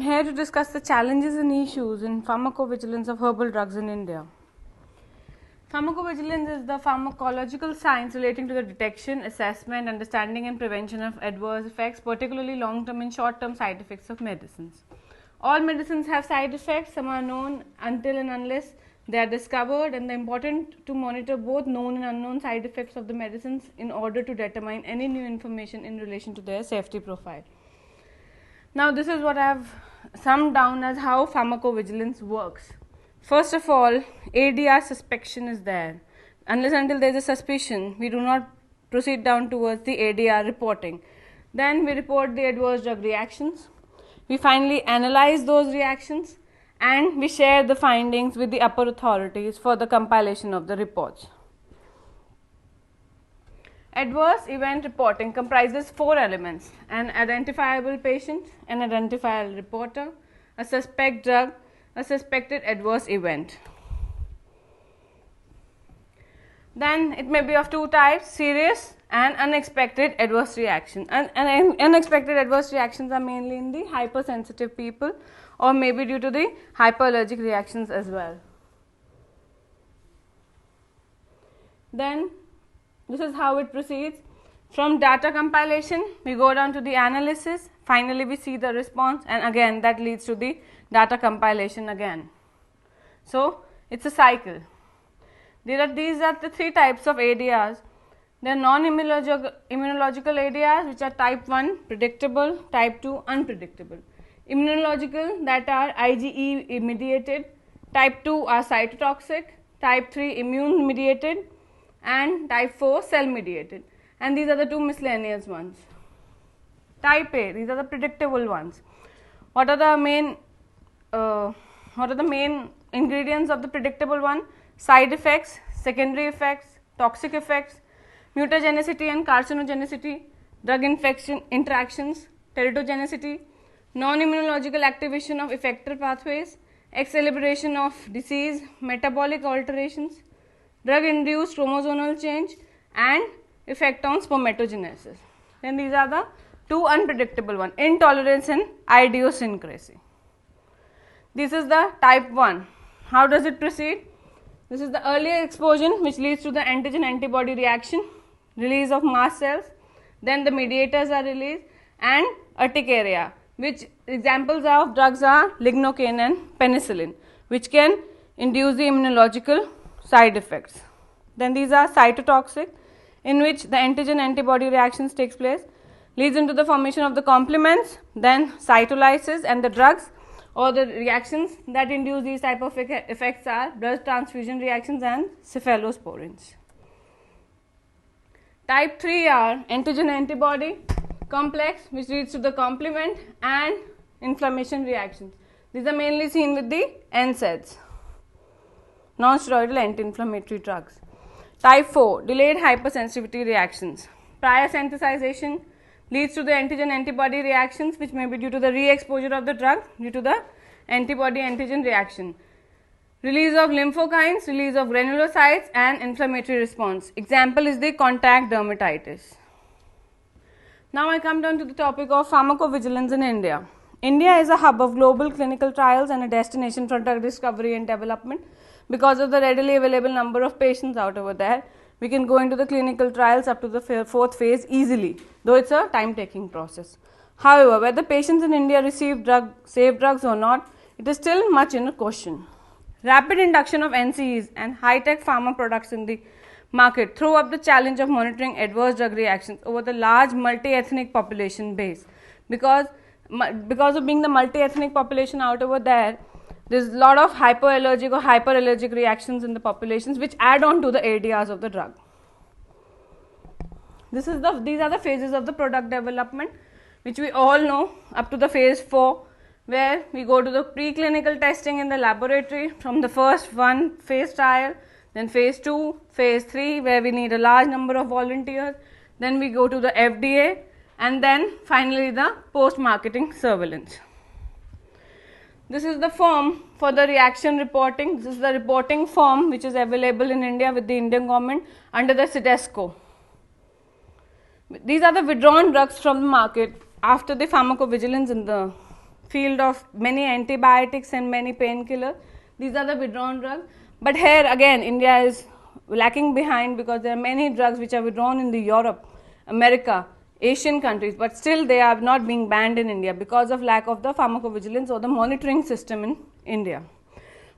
I'm here to discuss the challenges and issues in pharmacovigilance of herbal drugs in India. Pharmacovigilance is the pharmacological science relating to the detection, assessment, understanding and prevention of adverse effects, particularly long-term and short-term side effects of medicines. All medicines have side effects. Some are known until and unless they are discovered, and it is important to monitor both known and unknown side effects of the medicines in order to determine any new information in relation to their safety profile. Now, this is what I have summed down as how pharmacovigilance works. First of all, ADR suspicion is there. Unless until there is a suspicion, we do not proceed down towards the ADR reporting. Then we report the adverse drug reactions. We finally analyze those reactions and we share the findings with the upper authorities for the compilation of the reports. Adverse event reporting comprises 4 elements: an identifiable patient, an identifiable reporter, a suspect drug, a suspected adverse event. Then it may be of 2 types: serious and unexpected adverse reaction. And unexpected adverse reactions are mainly in the hypersensitive people, or maybe due to the hyperallergic reactions as well. Then this is how it proceeds. From data compilation, we go down to the analysis. Finally, we see the response, and again that leads to the data compilation again. So it's a cycle. These are the 3 types of ADRs. They are non-immunological ADRs, which are type 1 predictable, type 2 unpredictable. Immunological, that are IgE mediated, type 2 are cytotoxic, type 3 immune mediated, and type 4 cell mediated, and these are the 2 miscellaneous ones. Type A, these are the predictable ones. What are the main ingredients of the predictable one? Side effects, secondary effects, toxic effects, mutagenicity and carcinogenicity, drug infection interactions, teratogenicity, non-immunological activation of effector pathways, acceleration of disease, metabolic alterations, drug-induced chromosomal change, and effect on spermatogenesis. Then these are the 2 unpredictable ones: intolerance and idiosyncrasy. This is the type 1. How does it proceed? This is the earlier exposure, which leads to the antigen-antibody reaction, release of mast cells, then the mediators are released, and urticaria, which examples of drugs are lignocaine and penicillin, which can induce the immunological side effects. Then these are cytotoxic, in which the antigen-antibody reactions takes place, leads into the formation of the complements, then cytolysis, and the drugs or the reactions that induce these type of effects are blood transfusion reactions and cephalosporins. Type 3 are antigen-antibody complex, which leads to the complement and inflammation reactions. These are mainly seen with the NSAIDs, non-steroidal anti-inflammatory drugs. Type 4, delayed hypersensitivity reactions. Prior sensitization leads to the antigen-antibody reactions, which may be due to the re-exposure of the drug due to the antibody-antigen reaction. Release of lymphokines, release of granulocytes, and inflammatory response. Example is the contact dermatitis. Now I come down to the topic of pharmacovigilance in India. India is a hub of global clinical trials and a destination for drug discovery and development. Because of the readily available number of patients out over there, we can go into the clinical trials up to the 4th phase easily, though it's a time-taking process. However, whether patients in India receive safe drugs or not, it is still much in a question. Rapid induction of NCEs and high-tech pharma products in the market throw up the challenge of monitoring adverse drug reactions over the large multi-ethnic population base. Because of being the multi-ethnic population out over there, there is a lot of hypoallergic or hyperallergic reactions in the populations, which add on to the ADRs of the drug. These are the phases of the product development, which we all know, up to the phase 4, where we go to the preclinical testing in the laboratory from the first phase trial, then phase 2, phase 3, where we need a large number of volunteers, then we go to the FDA, and then finally the post-marketing surveillance. This is the form for the reaction reporting. This is the reporting form which is available in India with the Indian government under the CITESCO. These are the withdrawn drugs from the market after the pharmacovigilance in the field of many antibiotics and many painkillers. These are the withdrawn drugs. But here again India is lacking behind because there are many drugs which are withdrawn in the Europe, America, Asian countries, but still they are not being banned in India because of lack of the pharmacovigilance or the monitoring system in India.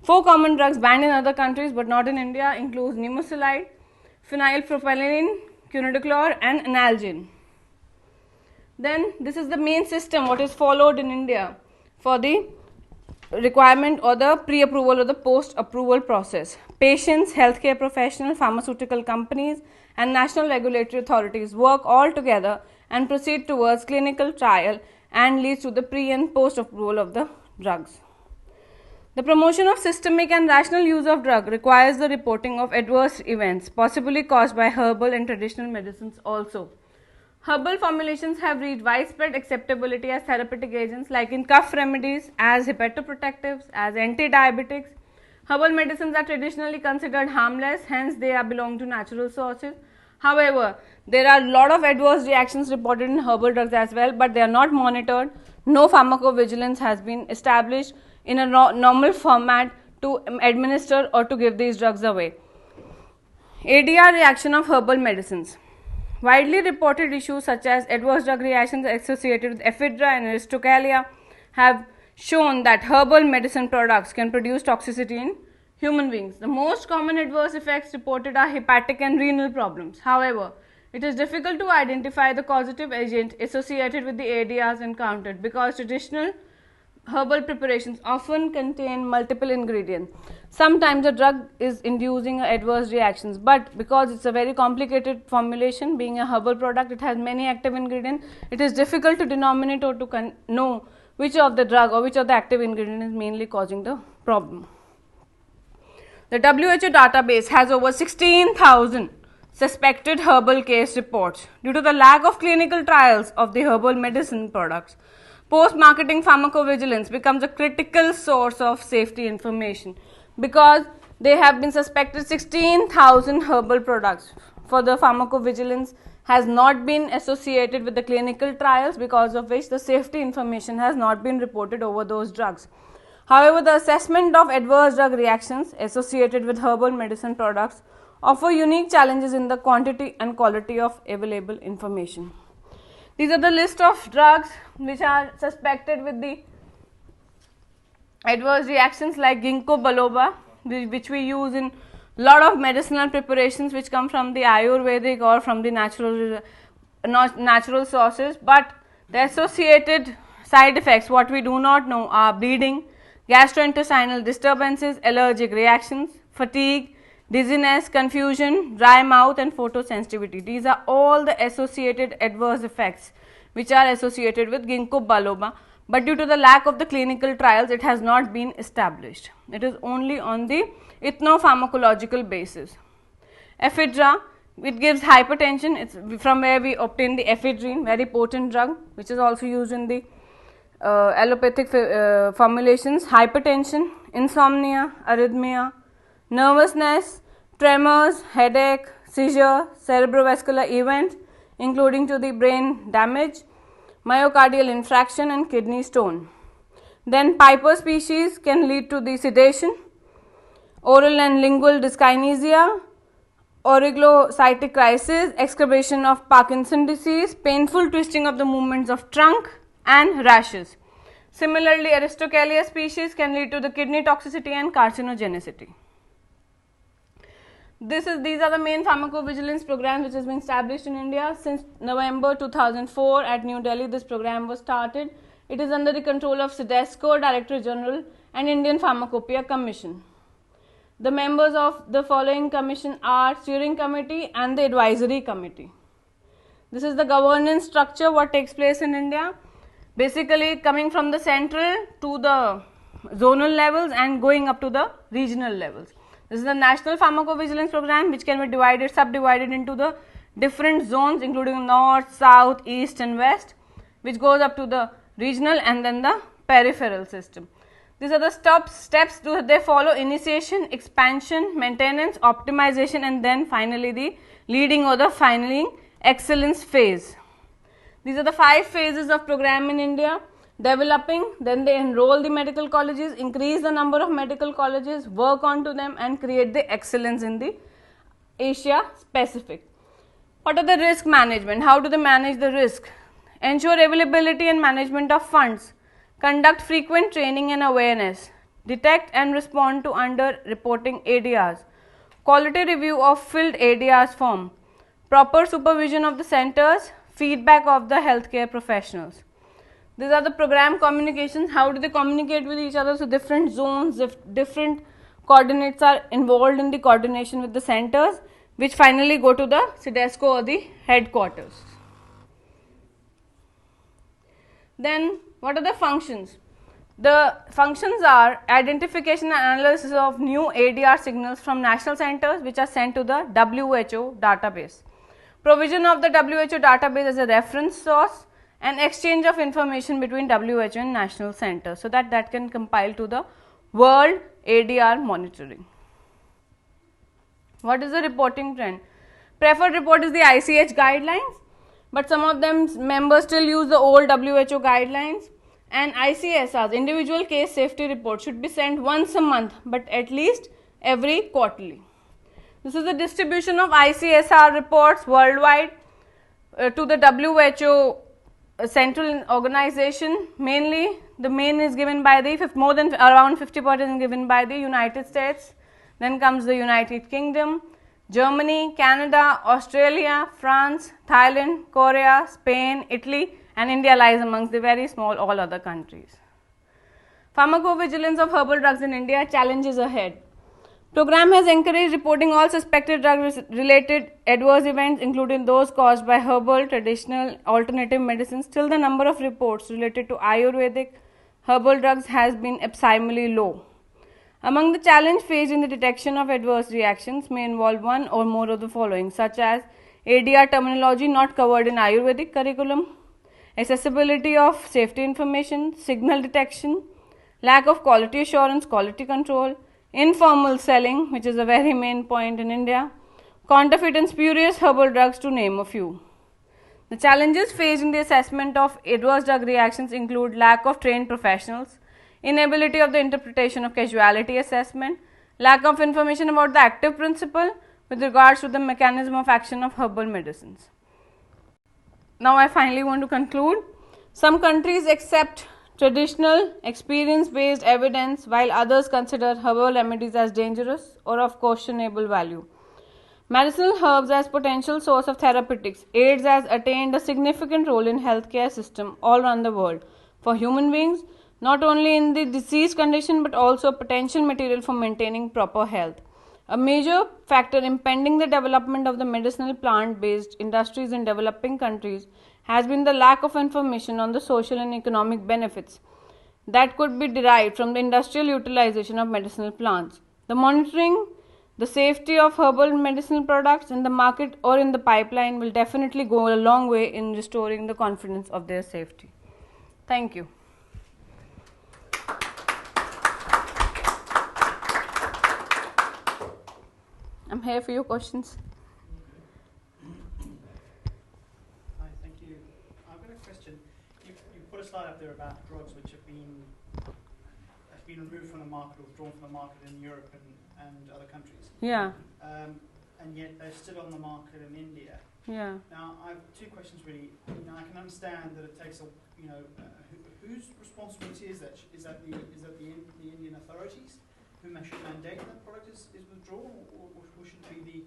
4 common drugs banned in other countries but not in India include nimesulide, phenylpropylamine, cunidiclor and analgin. Then this is the main system what is followed in India for the requirement or the pre-approval or the post-approval process. Patients, healthcare professionals, pharmaceutical companies and national regulatory authorities work all together and proceed towards clinical trial and leads to the pre and post-approval of the drugs. The promotion of systemic and rational use of drug requires the reporting of adverse events possibly caused by herbal and traditional medicines also. Herbal formulations have reached widespread acceptability as therapeutic agents like in cough remedies, as hepatoprotectives, as anti-diabetics. Herbal medicines are traditionally considered harmless, hence they belong to natural sources. However, there are a lot of adverse reactions reported in herbal drugs as well, but they are not monitored. No pharmacovigilance has been established in a normal format to administer or to give these drugs away. ADR reaction of herbal medicines. Widely reported issues such as adverse drug reactions associated with ephedra and aristocalia have shown that herbal medicine products can produce toxicity in human beings. The most common adverse effects reported are hepatic and renal problems. However, it is difficult to identify the causative agent associated with the ADRs encountered because traditional herbal preparations often contain multiple ingredients. Sometimes the drug is inducing adverse reactions, but because it's a very complicated formulation, being a herbal product, it has many active ingredients, it is difficult to denominate or to know which of the drug or which of the active ingredient is mainly causing the problem. The WHO database has over 16,000 suspected herbal case reports. Due to the lack of clinical trials of the herbal medicine products, post-marketing pharmacovigilance becomes a critical source of safety information because they have been suspected 16,000 herbal products. For the pharmacovigilance has not been associated with the clinical trials, because of which the safety information has not been reported over those drugs. However, the assessment of adverse drug reactions associated with herbal medicine products offer unique challenges in the quantity and quality of available information. These are the list of drugs which are suspected with the adverse reactions like ginkgo biloba, which we use in lot of medicinal preparations which come from the Ayurvedic or from the natural sources, but the associated side effects what we do not know are bleeding, gastrointestinal disturbances, allergic reactions, fatigue, dizziness, confusion, dry mouth and photosensitivity. These are all the associated adverse effects which are associated with ginkgo biloba, but due to the lack of the clinical trials it has not been established. It is only on the ethnopharmacological basis. Ephedra, it gives hypertension, it's from where we obtain the ephedrine, very potent drug which is also used in the allopathic formulations. Hypertension, insomnia, arrhythmia, nervousness, tremors, headache, seizure, cerebrovascular events including to the brain damage, myocardial infarction and kidney stone. Then Piper species can lead to the sedation, oral and lingual dyskinesia, auriculocytic crisis, exacerbation of Parkinson disease, painful twisting of the movements of trunk and rashes. Similarly, Aristocalia species can lead to the kidney toxicity and carcinogenicity. These are the main pharmacovigilance programs which has been established in India since November 2004 at New Delhi. This program was started. It is under the control of CDESCO, Director General and Indian Pharmacopoeia Commission. The members of the following commission are Steering Committee and the Advisory Committee. This is the governance structure what takes place in India, basically coming from the central to the zonal levels and going up to the regional levels. This is the National Pharmacovigilance Program which can be subdivided into the different zones including north, south, east and west, which goes up to the regional and then the peripheral system. These are the steps they follow: initiation, expansion, maintenance, optimization and then finally the leading or the filing excellence phase. These are the 5 phases of program in India. developing, then they enroll the medical colleges, increase the number of medical colleges, work onto them and create the excellence in the Asia Pacific. What are the risk management? How do they manage the risk? Ensure availability and management of funds, conduct frequent training and awareness, detect and respond to under-reporting ADRs, quality review of filled ADRs form, proper supervision of the centers, feedback of the healthcare professionals. These are the program communications. How do they communicate with each other? So different zones, different coordinates are involved in the coordination with the centers, which finally go to the CDESCO or the headquarters. Then what are the functions? The functions are identification and analysis of new ADR signals from national centers which are sent to the WHO database. Provision of the WHO database as a reference source and exchange of information between WHO and national centers so that can compile to the world ADR monitoring. What is the reporting trend? Preferred report is the ICH guidelines, but some of them members still use the old WHO guidelines, and ICSRs, individual case safety report, should be sent once a month but at least every quarterly. This is the distribution of ICSR reports worldwide to the WHO central organization. Mainly the main is given by the more than around 50% given by the United States, then comes the United Kingdom, Germany, Canada, Australia, France, Thailand, Korea, Spain, Italy, and India lies amongst the very small all other countries. Pharmacovigilance of herbal drugs in India, challenges ahead. Program has encouraged reporting all suspected drug-related adverse events, including those caused by herbal, traditional, alternative medicines. Still, the number of reports related to Ayurvedic herbal drugs has been abysmally low. Among the challenges faced in the detection of adverse reactions may involve one or more of the following, such as ADR terminology not covered in Ayurvedic curriculum, accessibility of safety information, signal detection, lack of quality assurance, quality control, informal selling, which is a very main point in India, counterfeit and spurious herbal drugs, to name a few. The challenges faced in the assessment of adverse drug reactions include lack of trained professionals, inability of the interpretation of causality assessment, lack of information about the active principle with regards to the mechanism of action of herbal medicines. Now I finally want to conclude. Some countries accept traditional experience-based evidence while others consider herbal remedies as dangerous or of questionable value. Medicinal herbs as potential source of therapeutics, AIDS has attained a significant role in healthcare system all around the world for human beings, not only in the disease condition but also a potential material for maintaining proper health. A major factor impeding the development of the medicinal plant-based industries in developing countries has been the lack of information on the social and economic benefits that could be derived from the industrial utilization of medicinal plants. The monitoring the safety of herbal medicinal products in the market or in the pipeline will definitely go a long way in restoring the confidence of their safety. Thank you. I'm here for your questions. Hi, thank you. I've got a question. You put a slide up there about drugs which have been removed from the market or withdrawn from the market in Europe and other countries. Yeah. And yet they're still on the market in India. Yeah. Now, I have two questions really. I can understand that it takes whose responsibility is that? Is that the Indian authorities who should mandate that product is withdrawn, or should it be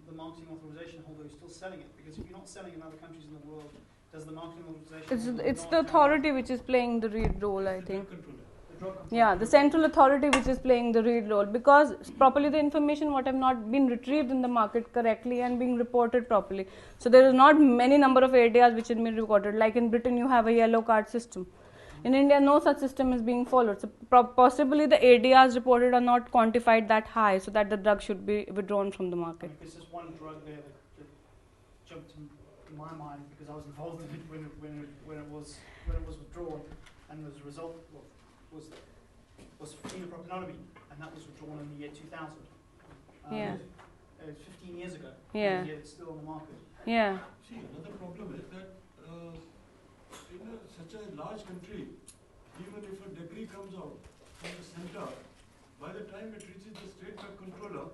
the marketing authorization holder who's still selling it? Because if you're not selling in other countries in the world, does the marketing authorization it's the authority which is playing the lead role, I think. Yeah, the central authority which is playing the lead role, because properly the information what have not been retrieved in the market correctly and being reported properly. So there is not many number of ADRs which have been recorded. Like in Britain, you have a yellow card system. In India, no such system is being followed. So possibly the ADRs reported are not quantified that high, so that the drug should be withdrawn from the market. There's just one drug there that jumped in my mind because I was involved in it when it was withdrawn, and as a result was phenylpropanolamine, and that was withdrawn in the year 2000. Yeah. It was 15 years ago. Yeah. And yet it's still on the market. Yeah. See, another problem is that such such a large country, even if a decree comes out from the center, by the time it reaches the state drug controller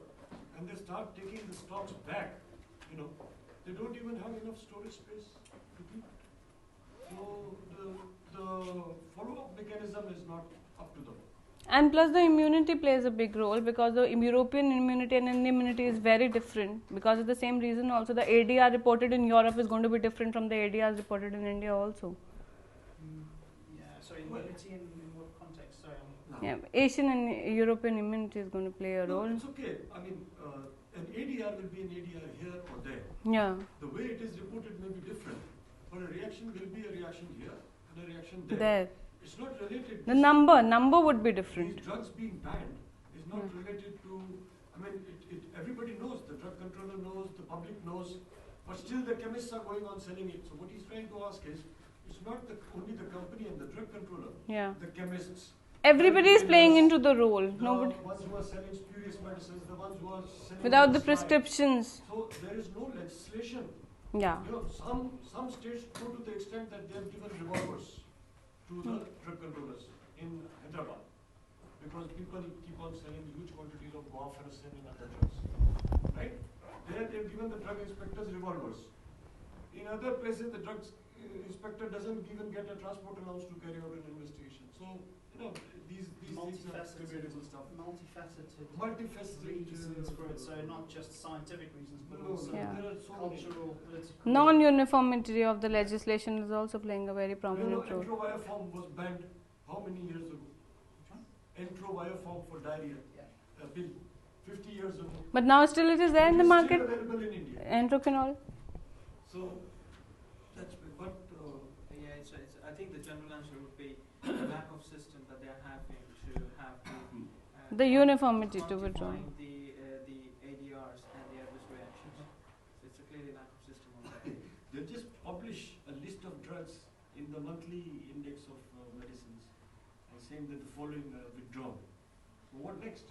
and they start taking the stocks back, they don't even have enough storage space to keep it. So the follow-up mechanism is not up to them. And plus the immunity plays a big role, because the European immunity and Indian immunity is very different. Because of the same reason also the ADR reported in Europe is going to be different from the ADRs reported in India also. Yeah, sorry, immunity in what context? Sorry, Yeah, Asian and European immunity is going to play a role. No, it's okay. I mean, an ADR will be an ADR here or there. Yeah. The way it is reported may be different, but a reaction will be a reaction here and a reaction there. There. It's not related. The number would be different. These drugs being banned is not related to. I mean, everybody knows. The drug controller knows. The public knows. But still, the chemists are going on selling it. So what he's trying to ask is, it's not only the company and the drug controller. Yeah. The chemists. Everybody is playing into the role. The Nobody. ones who are selling spurious medicines, the ones who are selling Without the slide. prescriptions. So there is no legislation. Yeah. Some states go to the extent that they have given revolvers to the drug controllers in Hyderabad, because people keep on selling huge quantities of guaifenesin and other drugs. Right? There they have given the drug inspectors revolvers. In other places, the drug inspector doesn't even get a transport allowance to carry out an investigation. So, these things are debatable stuff. Multifaceted reasons for it, so not just scientific reasons, but also Yeah. there are cultural, political. Non-uniformity of the legislation is also playing a very prominent role. Enteroviaform was banned how many years ago? Enteroviaform for diarrhea. Yeah. A pill, 50 years ago. But now still it is there in the market. Still available in India. Entroquinol. So that's but yeah, I think the general answer would be the lack of system that they are having to have The uniformity to withdraw. quantifying the ADRs and the adverse reactions. So it's a clearly lack of system on that. they just publish a list of drugs in the monthly index of medicines and saying that the following withdrawn. So what next?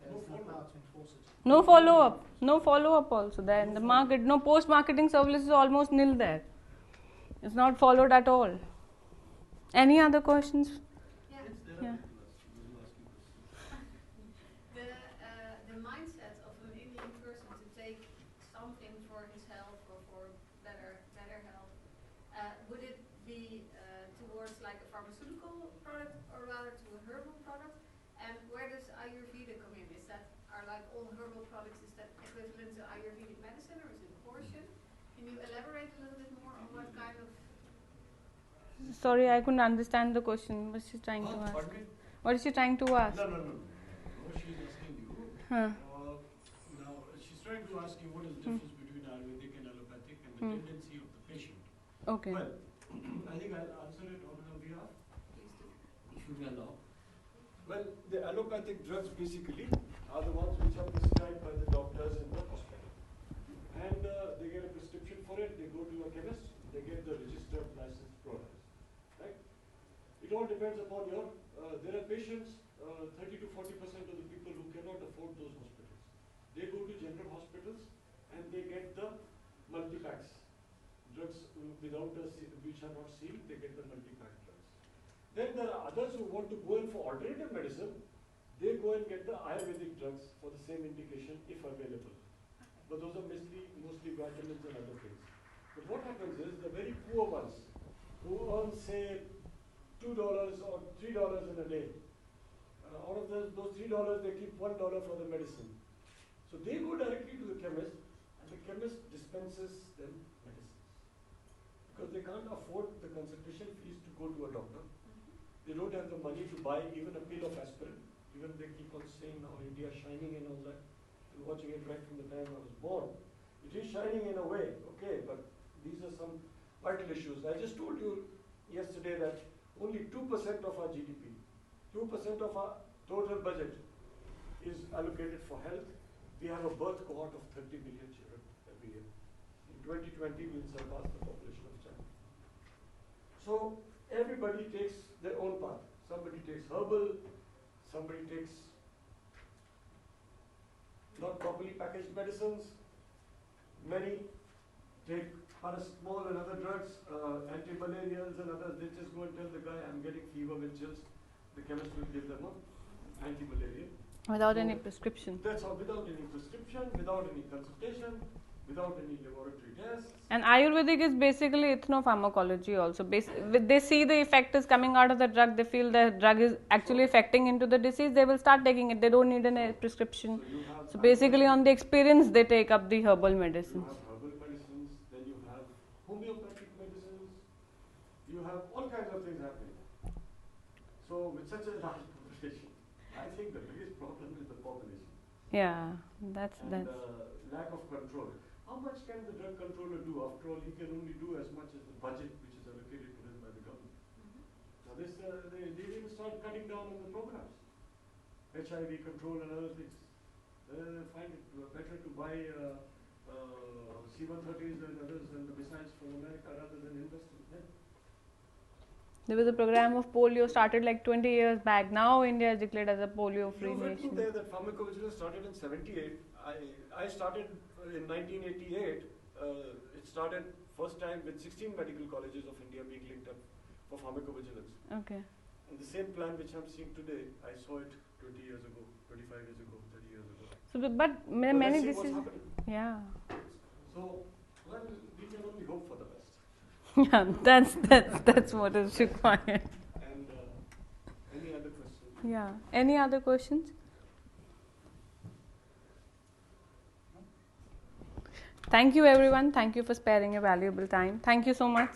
There's no power to enforce it. No follow-up. No follow-up also there in the market. No post-marketing service is almost nil there. It's not followed at all. Any other questions? Yeah. The mindset of an Indian person to take something for his health or for better health, would it be towards like a pharmaceutical product or rather to a herbal product? And where does Ayurveda come in? Is that, are like all herbal products, is that equivalent to Ayurvedic medicine or is it a portion? Can you elaborate a little bit more on what kind of... Sorry, I couldn't understand the question. What is she trying to ask? What is she trying to ask? No. What she's asking you. Huh. Now she's trying to ask you what is the difference between Ayurvedic and allopathic and the tendency of the patient. Okay. Well, I think I'll answer it on her behalf, if you may allow. Well, the allopathic drugs basically are the ones which are prescribed by the doctors in the hospital. And they get a prescription for it, they go to a chemist, they get the registered licensed products. Right? It all depends upon your, there are patients, 30 to 40% of the people who cannot afford those hospitals. They go to general hospitals and they get the multi-packs. Drugs without which are not sealed, they get the multi-pack drugs. Then there are others who want to go in for alternative medicine. They go and get the Ayurvedic drugs for the same indication if available. But those are mostly vitamins and other things. But what happens is the very poor ones who earn say $2 or $3 in a day, out of those $3 they keep $1 for the medicine. So they go directly to the chemist and the chemist dispenses them medicines. Because they can't afford the consultation fees to go to a doctor. They don't have the money to buy even a pill of aspirin. Even they keep on saying now India shining and all that. I'm watching it right from the time I was born. It is shining in a way, okay, but these are some vital issues. I just told you yesterday that only 2% of our GDP, 2% of our total budget is allocated for health. We have a birth cohort of 30 million children every year. In 2020, we'll surpass the population of China. So everybody takes their own path. Somebody takes herbal, somebody takes not properly packaged medicines, many take Paracetamol and other drugs, anti-malarials and others, they just go and tell the guy, I'm getting fever with chills. The chemist will give them an anti-malaria. Without So any prescription. That's all, without any prescription, without any consultation, without any laboratory tests. And Ayurvedic is basically ethnopharmacology also. They see the effect is coming out of the drug, they feel the drug is actually affecting into the disease, they will start taking it. They don't need a prescription. So you have So basically on the experience they take up the herbal you medicines. have herbal medicines, then you have homeopathic medicines, you have all kinds of things happening. So with such a large population, I think the biggest problem is the population. Yeah, that's And lack of control. How much can the drug controller do? After all, he can only do as much as the budget which is allocated to him by the government. Now this, they even start cutting down on the programs. HIV control and other things. They find it better to buy C-130s and others and the missiles from America rather than invest in them. there was a program of polio started like 20 years back. Now India is declared as a polio-free You've written nation. there that pharmacovigilance started in 78. I started in 1988. It started first time with 16 medical colleges of India being linked up for pharmacovigilance. Okay. And the same plan which I'm seeing today, I saw it 20 years ago, 25 years ago, 30 years ago. So, but But many let's see what's diseases. happening. Yeah. So, well, we can only hope for the best. Yeah, that's what is required. And any other questions? Yeah. Any other questions? Thank you everyone. Thank you for sparing your valuable time. Thank you so much.